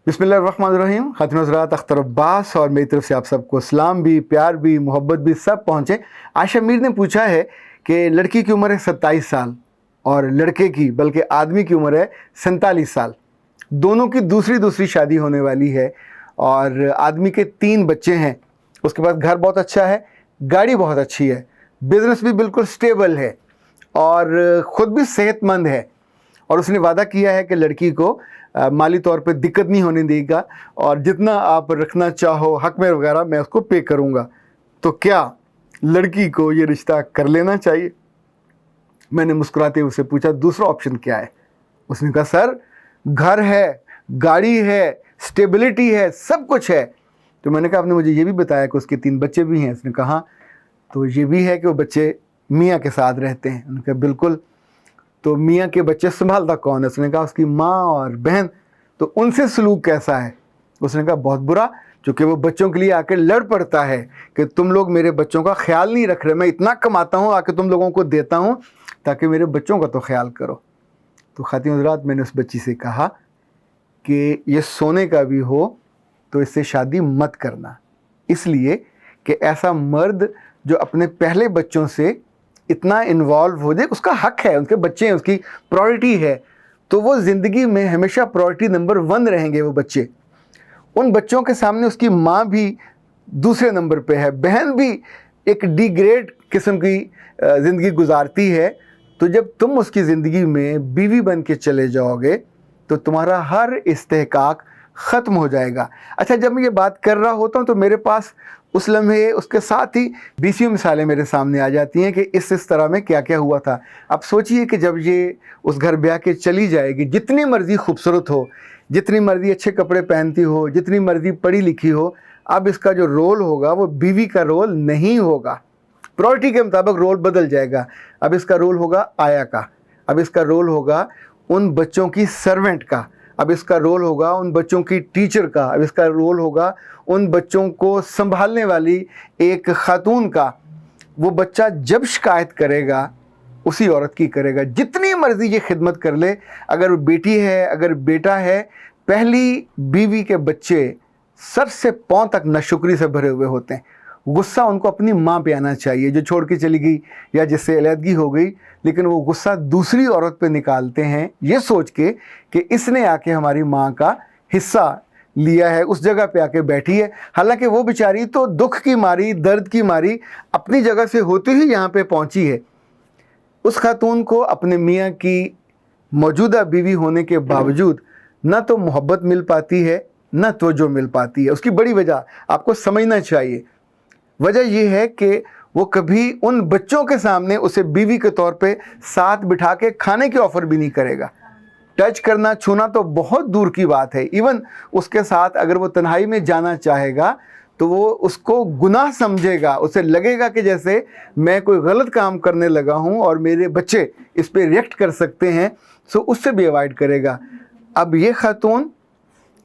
बिस्मिल्लाहिर्रहमानिर्रहीम। खातिन हज़रात, अख्तर अब्बास और मेरी तरफ से आप सबको सलाम भी, प्यार भी, मोहब्बत भी सब पहुँचे। आयशा मीर ने पूछा है कि लड़की की उम्र है 27 साल और लड़के की बल्कि आदमी की उम्र है 47 साल। दोनों की दूसरी शादी होने वाली है और आदमी के 3 बच्चे हैं। उसके पास घर बहुत अच्छा है, गाड़ी बहुत अच्छी है, बिज़नेस भी बिल्कुल स्टेबल है और ख़ुद भी सेहतमंद है। और उसने वादा किया है कि लड़की को माली तौर पे दिक्कत नहीं होने देगा और जितना आप रखना चाहो हक में वगैरह मैं उसको पे करूँगा। तो क्या लड़की को ये रिश्ता कर लेना चाहिए? मैंने मुस्कुराते हुए उससे पूछा दूसरा ऑप्शन क्या है? उसने कहा सर, घर है, गाड़ी है, स्टेबिलिटी है, सब कुछ है। तो मैंने कहा आपने मुझे ये भी बताया कि उसके 3 बच्चे भी हैं। उसने कहा तो ये भी है कि वो बच्चे मियाँ के साथ रहते हैं। उन्होंने कहा बिल्कुल। तो मियाँ के बच्चे संभालता कौन है? उसने कहा उसकी माँ और बहन। तो उनसे सलूक कैसा है? उसने कहा बहुत बुरा, क्योंकि वो बच्चों के लिए आकर लड़ पड़ता है कि तुम लोग मेरे बच्चों का ख्याल नहीं रख रहे, मैं इतना कमाता हूँ आके तुम लोगों को देता हूँ ताकि मेरे बच्चों का तो ख्याल करो। तो खातिन हज़रात, मैंने उस बच्ची से कहा कि ये सोने का भी हो तो इससे शादी मत करना, इसलिए कि ऐसा मर्द जो अपने पहले बच्चों से इतना इन्वॉल्व हो जाए, उसका हक है, उनके बच्चे हैं, उसकी प्रायोरिटी है, तो वो ज़िंदगी में हमेशा प्रायोरिटी नंबर 1 रहेंगे वो बच्चे। उन बच्चों के सामने उसकी माँ भी दूसरे नंबर पे है, बहन भी एक डिग्रेड किस्म की ज़िंदगी गुजारती है। तो जब तुम उसकी ज़िंदगी में बीवी बन के चले जाओगे तो तुम्हारा हर इस्तेहकाक ख़त्म हो जाएगा। अच्छा, जब मैं ये बात कर रहा होता हूँ तो मेरे पास उस लम्हे उसके साथ ही 20 मिसालें मेरे सामने आ जाती हैं कि इस तरह में क्या क्या हुआ था। अब सोचिए कि जब ये उस घर ब्याह के चली जाएगी, जितनी मर्ज़ी खूबसूरत हो, जितनी मर्ज़ी अच्छे कपड़े पहनती हो, जितनी मर्ज़ी पढ़ी लिखी हो, अब इसका जो रोल होगा वो बीवी का रोल नहीं होगा। प्रायोरिटी के मुताबिक रोल बदल जाएगा। अब इसका रोल होगा आया का, अब इसका रोल होगा उन बच्चों की सर्वेंट का, अब इसका रोल होगा उन बच्चों की टीचर का, अब इसका रोल होगा उन बच्चों को संभालने वाली एक खातून का। वो बच्चा जब शिकायत करेगा उसी औरत की करेगा, जितनी मर्ज़ी ये खिदमत कर ले। अगर बेटी है, अगर बेटा है, पहली बीवी के बच्चे सर से पाँव तक नाशुक्री से भरे हुए होते हैं। गुस्सा उनको अपनी माँ पे आना चाहिए जो छोड़ के चली गई या जिससे अलहदगी हो गई, लेकिन वो गुस्सा दूसरी औरत पे निकालते हैं ये सोच के कि इसने आके हमारी माँ का हिस्सा लिया है, उस जगह पे आके बैठी है। हालांकि वो बेचारी तो दुख की मारी, दर्द की मारी अपनी जगह से होती ही यहाँ पे पहुँची है। उस खातून को अपने मियाँ की मौजूदा बीवी होने के बावजूद न तो मोहब्बत मिल पाती है, न तवज्जो मिल पाती है। उसकी बड़ी वजह आपको समझना चाहिए। वजह यह है कि वो कभी उन बच्चों के सामने उसे बीवी के तौर पे साथ बिठा के खाने की ऑफ़र भी नहीं करेगा। टच करना, छूना तो बहुत दूर की बात है। इवन उसके साथ अगर वो तन्हाई में जाना चाहेगा तो वो उसको गुनाह समझेगा, उसे लगेगा कि जैसे मैं कोई गलत काम करने लगा हूँ और मेरे बच्चे इस पर रिएक्ट कर सकते हैं, सो उससे भी अवॉइड करेगा। अब ये खातून,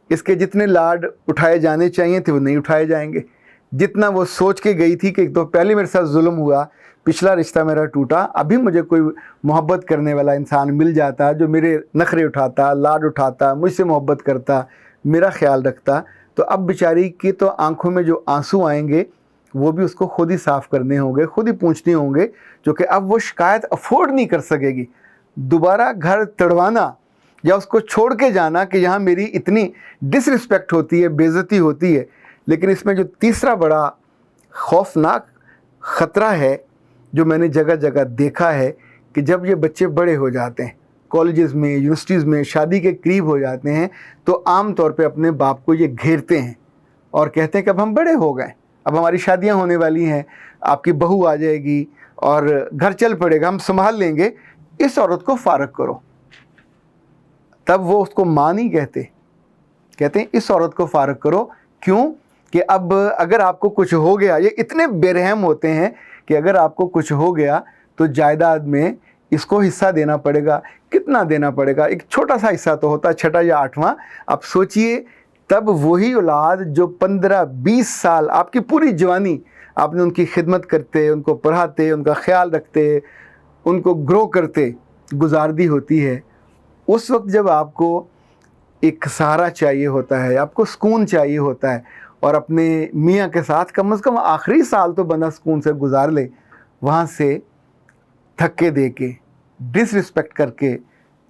इसके जितने लाड उठाए जाने चाहिए थे वो नहीं उठाए जाएंगे। जितना वो सोच के गई थी कि एक तो पहले मेरे साथ जुल्म हुआ, पिछला रिश्ता मेरा टूटा, अभी मुझे कोई मोहब्बत करने वाला इंसान मिल जाता जो मेरे नखरे उठाता, लाड उठाता, मुझसे मोहब्बत करता, मेरा ख्याल रखता, तो अब बेचारी की तो आंखों में जो आंसू आएंगे वो भी उसको खुद ही साफ़ करने होंगे, खुद ही पूछने होंगे, क्योंकि अब वो शिकायत अफोर्ड नहीं कर सकेगी। दोबारा घर तड़वाना या उसको छोड़ के जाना कि यहाँ मेरी इतनी डिसरिस्पेक्ट होती है, बेइज्जती होती है। लेकिन इसमें जो तीसरा बड़ा खौफनाक ख़तरा है जो मैंने जगह जगह देखा है कि जब ये बच्चे बड़े हो जाते हैं, कॉलेजेस में, यूनिवर्सिटीज़ में, शादी के करीब हो जाते हैं, तो आम तौर पे अपने बाप को ये घेरते हैं और कहते हैं कि अब हम बड़े हो गए, अब हमारी शादियां होने वाली हैं, आपकी बहू आ जाएगी और घर चल पड़ेगा, हम संभाल लेंगे, इस औरत को फारग करो। तब वो उसको माँ नहीं कहते, कहते हैं इस औरत को फारग करो। क्यों? कि अब अगर आपको कुछ हो गया, ये इतने बेरहम होते हैं कि अगर आपको कुछ हो गया तो जायदाद में इसको हिस्सा देना पड़ेगा। कितना देना पड़ेगा? एक छोटा सा हिस्सा तो होता है, 6वां या 8वां। आप सोचिए, तब वही औलाद जो 15-20 साल आपकी पूरी जवानी आपने उनकी खिदमत करते, उनको पढ़ाते, उनका ख्याल रखते, उनको ग्रो करते गुजार दी होती है, उस वक्त जब आपको ایک سہارا چاہیے ہوتا ہے, آپ کو سکون چاہیے ہوتا ہے, اور اپنے میاں کے ساتھ کم از کم آخری سال تو بندہ سکون سے گزار لے. وہاں سے دھکے دے کے, ڈس رسپیکٹ کر کے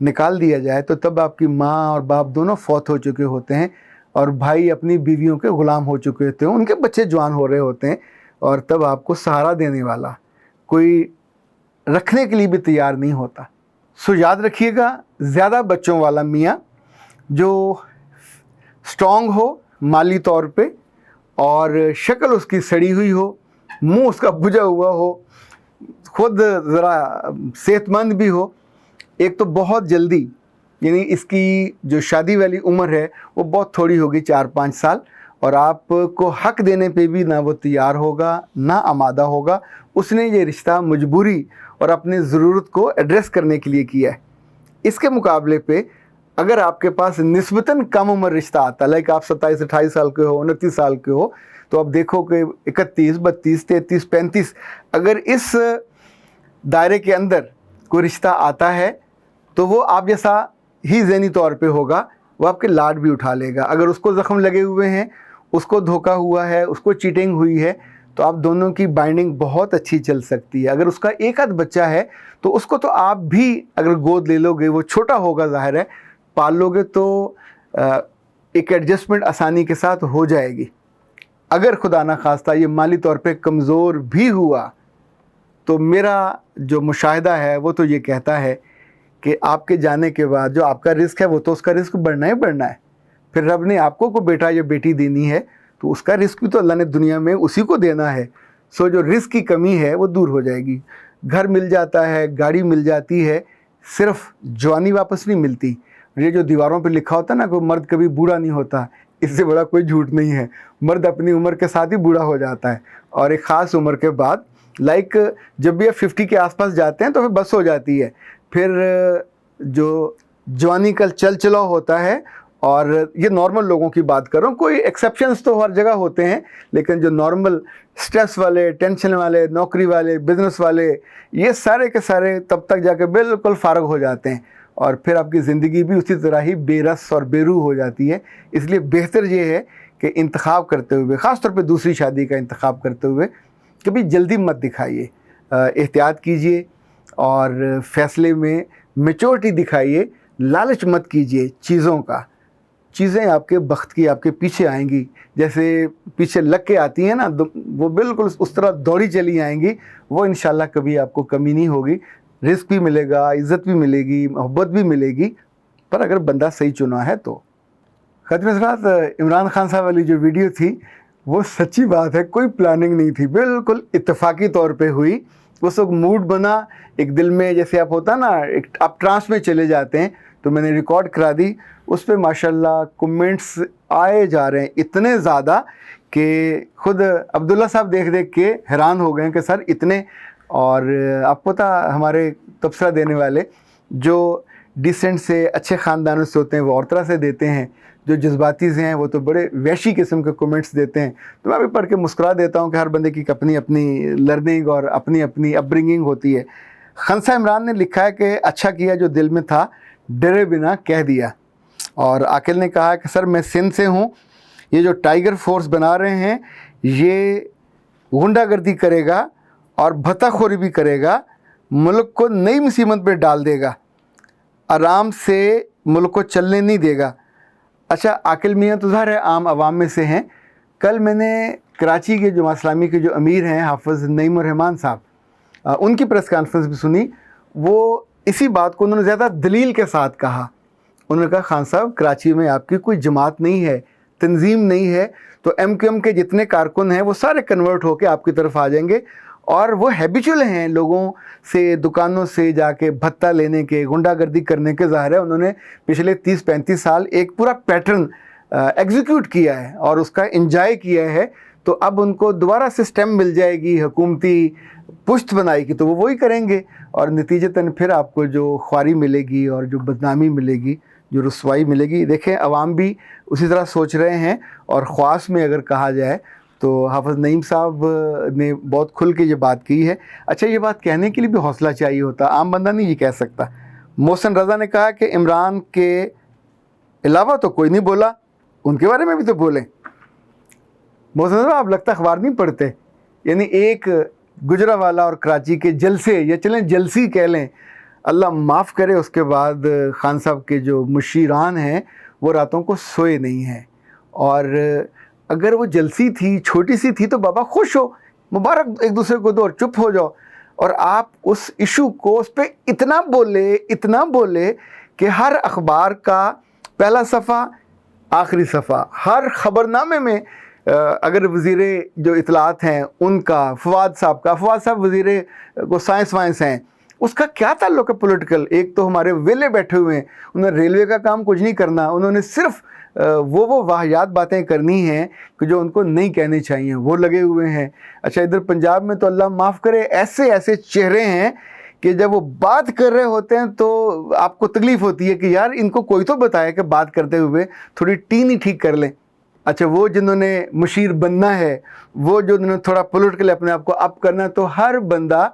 نکال دیا جائے تو تب آپ کی ماں اور باپ دونوں فوت ہو چکے ہوتے ہیں, اور بھائی اپنی بیویوں کے غلام ہو چکے ہوتے ہیں, ان کے بچے جوان ہو رہے ہوتے ہیں, اور تب آپ کو سہارا دینے والا کوئی رکھنے کے لیے بھی تیار نہیں ہوتا. سو یاد رکھیے گا, زیادہ بچوں والا میاں جو اسٹرانگ ہو مالی طور پہ, اور شکل اس کی سڑی ہوئی ہو, منہ اس کا بجھا ہوا ہو, خود ذرا صحت مند بھی ہو. ایک تو بہت جلدی, یعنی اس کی جو شادی والی عمر ہے وہ بہت تھوڑی ہوگی, 4-5 سال, اور آپ کو حق دینے پہ بھی نہ وہ تیار ہوگا نہ آمادہ ہوگا. اس نے یہ رشتہ مجبوری اور اپنے ضرورت کو ایڈریس کرنے کے لیے کیا ہے. اس کے مقابلے پہ اگر آپ کے پاس نسبتاً کم عمر رشتہ آتا, لائک آپ 27-28 سال کے ہو, 29 سال کے ہو, تو آپ دیکھو کہ 31, 32, 33, 35 اگر اس دائرے کے اندر کوئی رشتہ آتا ہے تو وہ آپ جیسا ہی ذہنی طور پہ ہوگا, وہ آپ کے لاڈ بھی اٹھا لے گا. اگر اس کو زخم لگے ہوئے ہیں, اس کو دھوکہ ہوا ہے, اس کو چیٹنگ ہوئی ہے, تو آپ دونوں کی بائنڈنگ بہت اچھی چل سکتی ہے. اگر اس کا ایک آدھ بچہ ہے تو اس کو تو آپ بھی اگر گود لے لو گے, وہ چھوٹا ہوگا ظاہر ہے, پال لو گے تو ایک ایڈجسٹمنٹ آسانی کے ساتھ ہو جائے گی. اگر خدا نہ خواستہ یہ مالی طور پہ کمزور بھی ہوا تو میرا جو مشاہدہ ہے وہ تو یہ کہتا ہے کہ آپ کے جانے کے بعد جو آپ کا رزق ہے وہ تو اس کا رزق بڑھنا ہی بڑھنا ہے. پھر رب نے آپ کو بیٹا یا بیٹی دینی ہے تو اس کا رزق بھی تو اللہ نے دنیا میں اسی کو دینا ہے. سو جو رزق کی کمی ہے وہ دور ہو جائے گی. گھر مل جاتا ہے, گاڑی مل جاتی ہے, صرف جوانی واپس نہیں ملتی. یہ جو دیواروں پہ لکھا ہوتا ہے نا, کوئی مرد کبھی بوڑھا نہیں ہوتا, اس سے بڑا کوئی جھوٹ نہیں ہے. مرد اپنی عمر کے ساتھ ہی بوڑھا ہو جاتا ہے, اور ایک خاص عمر کے بعد, لائک جب بھی آپ 50 کے آس پاس جاتے ہیں تو پھر بس ہو جاتی ہے. پھر جو جوانی کا چل چلاؤ ہوتا ہے, اور یہ نارمل لوگوں کی بات کر رہا ہوں, کوئی ایکسیپشنز تو ہر جگہ ہوتے ہیں, لیکن جو نارمل سٹریس والے, ٹینشن والے, نوکری والے, بزنس والے, یہ سارے کے سارے تب تک جا کے بالکل فارغ ہو جاتے ہیں, اور پھر آپ کی زندگی بھی اسی طرح ہی بے رس اور بے روح ہو جاتی ہے. اس لیے بہتر یہ ہے کہ انتخاب کرتے ہوئے, خاص طور پہ دوسری شادی کا انتخاب کرتے ہوئے, کبھی جلدی مت دکھائیے, احتیاط کیجئے, اور فیصلے میں میچورٹی دکھائیے. لالچ مت کیجئے چیزوں کا. چیزیں آپ کے بخت کی آپ کے پیچھے آئیں گی, جیسے پیچھے لگ کے آتی ہیں نا, وہ بالکل اس طرح دوڑی چلی آئیں گی. وہ انشاءاللہ کبھی آپ کو کمی نہیں ہوگی. رزق بھی ملے گا, عزت بھی ملے گی, محبت بھی ملے گی, پر اگر بندہ صحیح چنا ہے تو. خاتون حضرات, عمران خان صاحب والی جو ویڈیو تھی وہ سچی بات ہے, کوئی پلاننگ نہیں تھی, بالکل اتفاقی طور پہ ہوئی. اس وقت موڈ بنا, ایک دل میں جیسے آپ ہوتا نا, آپ ٹرانس میں چلے جاتے ہیں, تو میں نے ریکارڈ کرا دی. اس پہ ماشاءاللہ کمنٹس آئے جا رہے ہیں اتنے زیادہ کہ خود عبداللہ صاحب دیکھ دیکھ کے حیران ہو گئے ہیں کہ سر اتنے. اور آپ کو پتہ, ہمارے تبصرہ دینے والے جو ڈیسنٹ سے اچھے خاندانوں سے ہوتے ہیں وہ اور طرح سے دیتے ہیں, جو جذباتی سے ہیں وہ تو بڑے وحشی قسم کے کمنٹس دیتے ہیں. تو میں بھی پڑھ کے مسکرا دیتا ہوں کہ ہر بندے کی اپنی اپنی لرننگ اور اپنی اپنی اپ برنگنگ ہوتی ہے. خنسا عمران نے لکھا ہے کہ اچھا کیا جو دل میں تھا, ڈرے بنا کہہ دیا. اور عاقل نے کہا کہ سر میں سندھ سے ہوں, یہ جو ٹائیگر فورس بنا رہے ہیں یہ غنڈہ گردی کرے گا اور بھتہ خوری بھی کرے گا, ملک کو نئی مصیبت پہ ڈال دے گا, آرام سے ملک کو چلنے نہیں دے گا. اچھا, عاقل میاں تو ظاہر ہے عام عوام میں سے ہیں. کل میں نے کراچی کے جماعت اسلامی کے جو امیر ہیں حافظ نعیم الرحمان صاحب, ان کی پریس کانفرنس بھی سنی. وہ اسی بات کو انہوں نے زیادہ دلیل کے ساتھ کہا. انہوں نے کہا خان صاحب کراچی میں آپ کی کوئی جماعت نہیں ہے, تنظیم نہیں ہے, تو ایم کیو ایم کے جتنے کارکن ہیں وہ سارے کنورٹ ہو کے آپ کی طرف آ جائیں گے, اور وہ ہیبیچول ہیں لوگوں سے, دکانوں سے جا کے بھتہ لینے کے, غنڈہ گردی کرنے کے. ظاہر ہے انہوں نے پچھلے 30-35 سال ایک پورا پیٹرن ایگزیکیوٹ کیا ہے اور اس کا انجوائے کیا ہے. تو اب ان کو دوبارہ سے سٹیم مل جائے گی, حکومتی پشت بنائے گی, تو وہ وہی کریں گے, اور نتیجتاً پھر آپ کو جو خواری ملے گی اور جو بدنامی ملے گی, جو رسوائی ملے گی. دیکھیں عوام بھی اسی طرح سوچ رہے ہیں, اور خواص میں اگر کہا جائے تو حافظ نعیم صاحب نے بہت کھل کے یہ بات کی ہے. اچھا, یہ بات کہنے کے لیے بھی حوصلہ چاہیے ہوتا, عام بندہ نہیں یہ کہہ سکتا. محسن رضا نے کہا کہ عمران کے अलावा तो कोई नहीं बोला, उनके बारे में भी तो बोलें। मोहसिन साहब, आप लगता अखबार नहीं पढ़ते। यानी एक गुजरावाला और कराची के जलसे, या चलें जलसी कह लें, अल्लाह माफ़ करे, उसके बाद खान साहब के जो मुशीरान हैं वो रातों को सोए नहीं हैं। और अगर वो जलसी थी, छोटी सी थी, तो बाबा खुश हो, मुबारक एक दूसरे को दो और चुप हो जाओ। और आप उस इशू को, उस पर इतना बोले कि हर अखबार का पहला सफ़ा, आखिरी सफ़ा, हर ख़बरनामे में अगर वज़ीर जो इतलात हैं उनका, फवाद साहब वज़ीर को साइंस वाइंस हैं, उसका क्या ताल्लुक़ है पॉलिटिकल। एक तो हमारे वेले बैठे हुए हैं, उन्होंने रेलवे का काम कुछ नहीं करना, उन्होंने सिर्फ वो वाहियात बातें करनी हैं कि जो उनको नहीं कहनी चाहिए, वो लगे हुए हैं। अच्छा, इधर पंजाब में तो अल्लाह माफ़ करे ऐसे ऐसे चेहरे हैं कि जब वो बात कर रहे होते हैं तो आपको तकलीफ़ होती है कि यार इनको कोई तो बताए कि बात करते हुए थोड़ी टीन ही ठीक कर लें। अच्छा, वो जिन्होंने मुशीर बनना है, वो जो उन्होंने थोड़ा पॉलिटिकल अपने आप को अप करना है, तो हर बंदा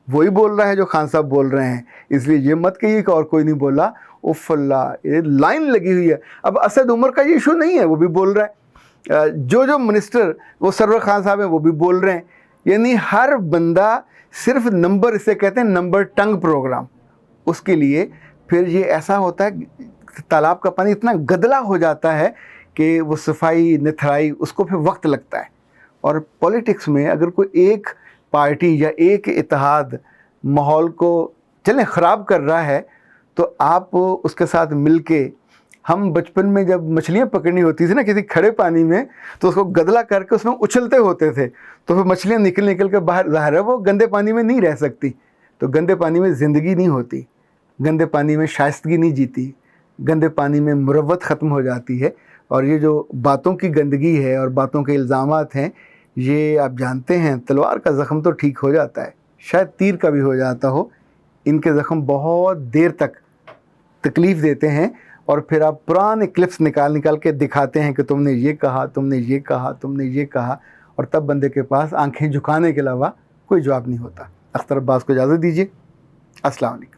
वही बोल रहा है जो खान साहब बोल रहे हैं। इसलिए ये मत कहिए कि और कोई नहीं बोला। उफ़ल्ला, ये लाइन लगी हुई है। अब असद उमर का ये इशू नहीं है, वो भी बोल रहा है। जो मिनिस्टर वो सरवर खान साहब हैं वो भी बोल रहे हैं। यानी हर बंदा सिर्फ नंबर, इसे कहते हैं नंबर टंग प्रोग्राम, उसके लिए फिर ये ऐसा होता है, तालाब का पानी इतना गदला हो जाता है कि वो सफाई निथराई उसको फिर वक्त लगता है। और पॉलिटिक्स में अगर कोई एक पार्टी या एक इत्तेहाद माहौल को चलें ख़राब कर रहा है, तो आप उसके साथ मिलके, हम बचपन में जब मछलियाँ पकड़नी होती थी ना किसी खड़े पानी में, तो उसको गदला करके उसमें उछलते होते थे, तो फिर मछलियाँ निकल के बाहर, ज़ाहिर है वो गंदे पानी में नहीं रह सकती। तो गंदे पानी में ज़िंदगी नहीं होती, गंदे पानी में शाइस्तगी नहीं जीती, गंदे पानी में मुरव्वत ख़त्म हो जाती है। और ये जो बातों की गंदगी है और बातों के इल्ज़ामात हैं, ये आप जानते हैं, तलवार का ज़ख़म तो ठीक हो जाता है, शायद तीर का भी हो जाता हो, इनके ज़ख़म बहुत देर तक तकलीफ़ देते हैं। और फिर आप पुराने क्लिप्स निकाल के दिखाते हैं कि तुमने ये कहा, तुमने ये कहा, तुमने ये कहा, और तब बंदे के पास आंखें झुकाने के अलावा कोई जवाब नहीं होता। अख्तर अब्बास को इजाज़त दीजिए। अस्सलाम वालेकुम।